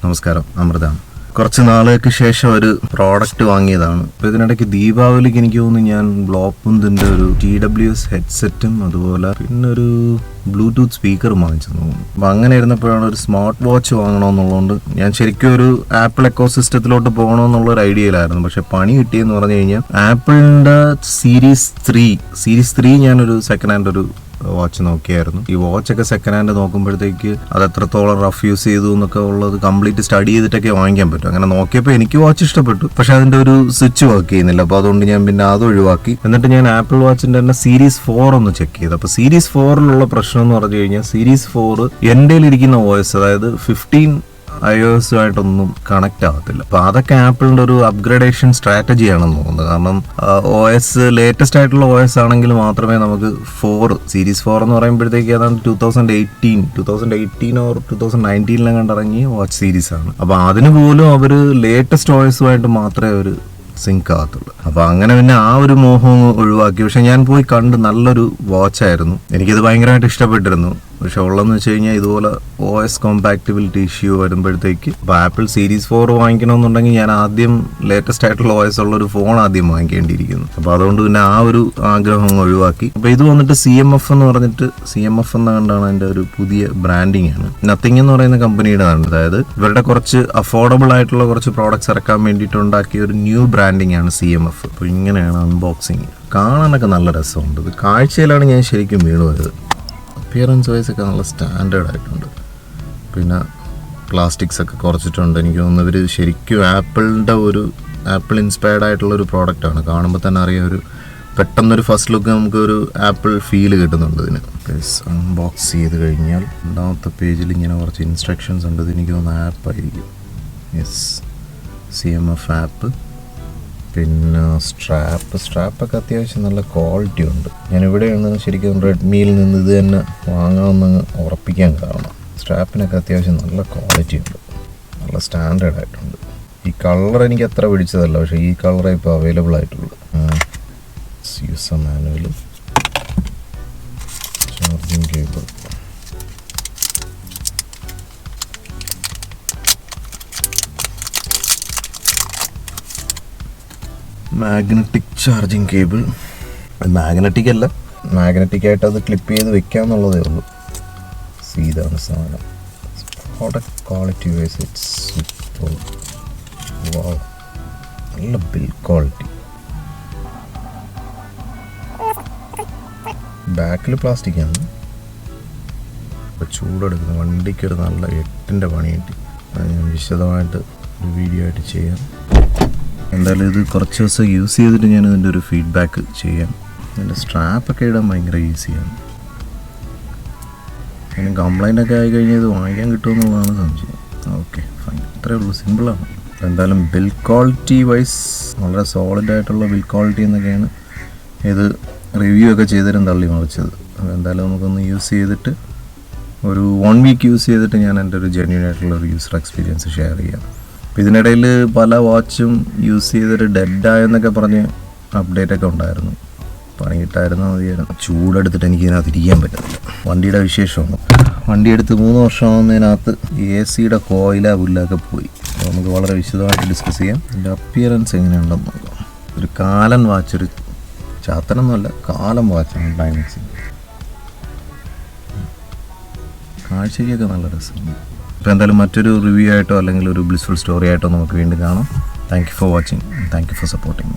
നമസ്കാരം, അമൃതാണ്. കുറച്ച് നാളുകൾക്ക് ശേഷം ഒരു പ്രോഡക്റ്റ് വാങ്ങിയതാണ്. അപ്പോൾ ഇതിനിടയ്ക്ക് ദീപാവലിക്ക് എനിക്ക് തോന്നുന്നു ഞാൻ ബ്ലോപ്പുന്തിൻ്റെ ഒരു TWS ഹെഡ്സെറ്റും അതുപോലെ പിന്നെ ഒരു ബ്ലൂടൂത്ത് സ്പീക്കറും വാങ്ങിച്ചെന്ന് തോന്നുന്നു. അപ്പോൾ അങ്ങനെ ഇരുന്നപ്പോഴാണ് ഒരു സ്മാർട്ട് വാച്ച് വാങ്ങണമെന്നുള്ളതുകൊണ്ട് ഞാൻ ശരിക്കും ഒരു ആപ്പിൾ എക്കോസിസ്റ്റത്തിലോട്ട് പോകണമെന്നുള്ളൊരു ഐഡിയയിലായിരുന്നു. പക്ഷെ പണി കിട്ടിയെന്ന് പറഞ്ഞു കഴിഞ്ഞാൽ ആപ്പിളിൻ്റെ സീരീസ് 3 ഞാനൊരു സെക്കൻഡ് ഹാൻഡ് ഒരു വാച്ച് നോക്കിയായിരുന്നു. ഈ വാച്ചൊക്കെ സെക്കൻഡ് ഹാൻഡ് നോക്കുമ്പോഴത്തേക്ക് അത് എത്രത്തോളം റഫ് യൂസ് ചെയ്തു എന്നൊക്കെ ഉള്ളത് കംപ്ലീറ്റ് സ്റ്റഡി ചെയ്തിട്ടൊക്കെ വാങ്ങിക്കാൻ പറ്റും. അങ്ങനെ നോക്കിയപ്പോൾ എനിക്ക് വാച്ച് ഇഷ്ടപ്പെട്ടു, പക്ഷെ അതിൻ്റെ ഒരു സ്വിച്ച് വർക്ക് ചെയ്യുന്നില്ല. അപ്പോൾ അതുകൊണ്ട് ഞാൻ പിന്നെ അത് ഒഴിവാക്കി. എന്നിട്ട് ഞാൻ ആപ്പിൾ വാച്ചിൻ്റെ തന്നെ സീരീസ് 4 ഒന്ന് ചെക്ക് ചെയ്തു. അപ്പോൾ സീരീസ് 4 പ്രശ്നം എന്ന് പറഞ്ഞു കഴിഞ്ഞാൽ സീരീസ് 4 എൻ്റെ ഇരിക്കുന്ന OS, അതായത് 15 iOS-ആയിട്ടൊന്നും കണക്റ്റ് ആകത്തില്ല. അപ്പോൾ അതൊക്കെ ആപ്പിളിൻ്റെ ഒരു അപ്ഗ്രേഡേഷൻ സ്ട്രാറ്റജി ആണെന്ന് തോന്നുന്നത്. കാരണം OS ലേറ്റസ്റ്റ് ആയിട്ടുള്ള OS ആണെങ്കിൽ മാത്രമേ നമുക്ക് സീരീസ് 4 എന്ന് പറയുമ്പോഴത്തേക്ക് അതാണ് 2018 ഓർ 2019 കണ്ടിറങ്ങിയ വാച്ച് സീരീസ് ആണ്. അപ്പോൾ അതിന് പോലും അവർ ലേറ്റസ്റ്റ് OS-ഉമായിട്ട് മാത്രമേ അവർ സിങ്ക് ആകത്തുള്ളൂ. അപ്പോൾ അങ്ങനെ പിന്നെ ആ ഒരു മോഹം ഒഴിവാക്കി. പക്ഷെ ഞാൻ പോയി കണ്ട് നല്ലൊരു വാച്ചായിരുന്നു, എനിക്കിത് ഭയങ്കരമായിട്ട് ഇഷ്ടപ്പെട്ടിരുന്നു. പക്ഷെ ഉള്ളതെന്ന് വെച്ച് കഴിഞ്ഞാൽ ഇതുപോലെ OS കോമ്പാക്റ്റബിലിറ്റി ഇഷ്യൂ വരുമ്പോഴത്തേക്ക് ഇപ്പോൾ ആപ്പിൾ സീരീസ് 4 വാങ്ങിക്കണമെന്നുണ്ടെങ്കിൽ ഞാൻ ആദ്യം ലേറ്റസ്റ്റ് ആയിട്ടുള്ള OS ഉള്ളൊരു ഫോൺ ആദ്യം വാങ്ങിക്കേണ്ടിയിരിക്കുന്നു. അപ്പോൾ അതുകൊണ്ട് പിന്നെ ആ ഒരു ആഗ്രഹം ഒഴിവാക്കി. അപ്പോൾ ഇത് വന്നിട്ട് CMF എന്ന് പറഞ്ഞിട്ട്, CMF എന്ന കണ്ടാണ് എൻ്റെ ഒരു പുതിയ ബ്രാൻഡിങ് ആണ്. നത്തിങ് എന്ന് പറയുന്ന കമ്പനിയുടെ ആണ്. അതായത് ഇവരുടെ കുറച്ച് അഫോർഡബിൾ ആയിട്ടുള്ള കുറച്ച് പ്രോഡക്ട്സ് ഇറക്കാൻ വേണ്ടിയിട്ട് ഉണ്ടാക്കിയ ഒരു ന്യൂ ബ്രാൻഡിങ് ആണ് CMF. അപ്പോൾ ഇങ്ങനെയാണ് അൺബോക്സിങ്. കാണാനൊക്കെ നല്ല രസമുണ്ട്. ഇത് കാഴ്ചയിലാണ് ഞാൻ ശരിക്കും വീണു വരുന്നത്. അപ്പിയറൻസ് വൈസ് ഒക്കെ നല്ല സ്റ്റാൻഡേർഡ് ആയിട്ടുണ്ട്. പിന്നെ പ്ലാസ്റ്റിക്സ് ഒക്കെ കുറച്ചിട്ടുണ്ട്. എനിക്ക് തോന്നുന്നു ഇവർ ശരിക്കും ആപ്പിൾ ഇൻസ്പയർഡ് ആയിട്ടുള്ളൊരു പ്രോഡക്റ്റാണ്. കാണുമ്പോൾ തന്നെ അറിയാം, ഒരു പെട്ടെന്നൊരു ഫസ്റ്റ് ലുക്ക് നമുക്കൊരു ആപ്പിൾ ഫീൽ കിട്ടുന്നുണ്ട് ഇതിന്. പ്ലീസ് അൺബോക്സ് ചെയ്ത് കഴിഞ്ഞാൽ രണ്ടാമത്തെ പേജിൽ ഇങ്ങനെ കുറച്ച് ഇൻസ്ട്രക്ഷൻസ് ഉണ്ട്. എനിക്ക് തോന്നുന്നു ആപ്പായിരിക്കും. CMF app. പിന്നെ സ്ട്രാപ്പൊക്കെ അത്യാവശ്യം നല്ല ക്വാളിറ്റി ഉണ്ട്. ഞാനിവിടെയാണ് ശരിക്കും റെഡ്മിയിൽ നിന്ന് ഇത് തന്നെ വാങ്ങാമെന്ന് ഉറപ്പിക്കാൻ കാരണം സ്ട്രാപ്പിനൊക്കെ അത്യാവശ്യം നല്ല ക്വാളിറ്റി ഉണ്ട്, നല്ല സ്റ്റാൻഡേർഡ് ആയിട്ടുണ്ട്. ഈ കളർ എനിക്ക് അത്ര പിടിച്ചതല്ല, പക്ഷേ ഈ കളറേ ഇപ്പോൾ അവൈലബിൾ ആയിട്ടുള്ളൂ. User manual, charging cable, magnetic charging cable. Magnetic അല്ല, മാഗ്നറ്റിക് ആയിട്ട് അത് ക്ലിപ്പ് ചെയ്ത് വെക്കാന്നുള്ളതേ ഉള്ളൂ. ഇതാണ് സാധനം. Product quality wise it's super. Wow, നല്ല ബിൽഡ് ക്വാളിറ്റി. ബാക്കിൽ പ്ലാസ്റ്റിക് ആണ്. ഇപ്പോൾ ചൂടെടുക്കുന്ന വണ്ടിക്കൊരു നല്ല 8ൻ്റെ പണി കിട്ടി. അത് ഞാൻ വിശദമായിട്ട് ഒരു വീഡിയോ ആയിട്ട് ചെയ്യാം. എന്തായാലും ഇത് കുറച്ച് ദിവസം യൂസ് ചെയ്തിട്ട് ഞാൻ ഇതിൻ്റെ ഒരു ഫീഡ്ബാക്ക് ചെയ്യാം. ഇതിൻ്റെ സ്ട്രാപ്പൊക്കെ ഇടാൻ ഭയങ്കര ഈസിയാണ്. അതിന് കംപ്ലൈൻ്റൊക്കെ ആയി കഴിഞ്ഞാൽ ഇത് വാങ്ങിക്കാൻ കിട്ടുമെന്നുള്ളതാണ് സംശയം. ഓക്കെ, ഫൈൻ, അത്രയേ ഉള്ളൂ, സിമ്പിളാണ്. എന്തായാലും ബിൽഡ് ക്വാളിറ്റി വൈസ് വളരെ സോളിഡായിട്ടുള്ള ബിൽഡ് ക്വാളിറ്റി എന്നൊക്കെയാണ് ഇത് റിവ്യൂ ഒക്കെ ചെയ്തിട്ടും തള്ളി മറിച്ചത്. അപ്പോൾ എന്തായാലും നമുക്കൊന്ന് യൂസ് ചെയ്തിട്ട് ഒരു 1 വീക്ക് യൂസ് ചെയ്തിട്ട് ഞാൻ എൻ്റെ ഒരു ജെന്യൂൻ ആയിട്ടുള്ള ഒരു യൂസർ എക്സ്പീരിയൻസ് ഷെയർ ചെയ്യാം. ഇതിനിടയിൽ പല വാച്ചും യൂസ് ചെയ്തിട്ട് ഡെഡായെന്നൊക്കെ പറഞ്ഞ് അപ്ഡേറ്റൊക്കെ ഉണ്ടായിരുന്നു. പണി കിട്ടായിരുന്നു, മതിയായിരുന്നു. ചൂടെടുത്തിട്ട് എനിക്ക് ഇതിനകത്ത് ഇരിക്കാൻ പറ്റുന്നില്ല. വണ്ടിയുടെ വിശേഷമാണ്. വണ്ടി എടുത്ത് 3 വർഷമാകുന്നതിനകത്ത് AC-യുടെ കോയില പുല്ലൊക്കെ പോയി. അപ്പോൾ നമുക്ക് വളരെ വിശദമായിട്ട് ഡിസ്കസ് ചെയ്യാം. ഇതിൻ്റെ അപ്പിയറൻസ് എങ്ങനെയുണ്ടെന്ന് നോക്കാം. ഒരു കാലൻ വാച്ച്, ഒരു ചാത്തനൊന്നുമല്ല, കാലൻ വാച്ചാണ് ഡൈനക്സിൻ്റെ. കാഴ്ചയ്ക്കൊക്കെ നല്ല രസമുണ്ട്. അപ്പോൾ എന്തായാലും മറ്റൊരു റിവ്യൂ ആയിട്ടോ അല്ലെങ്കിൽ ഒരു ബ്ലിസ്ഫുൾ സ്റ്റോറി ആയിട്ടോ നമുക്ക് വീണ്ടും കാണാം. Thank you for watching. Thank you for supporting.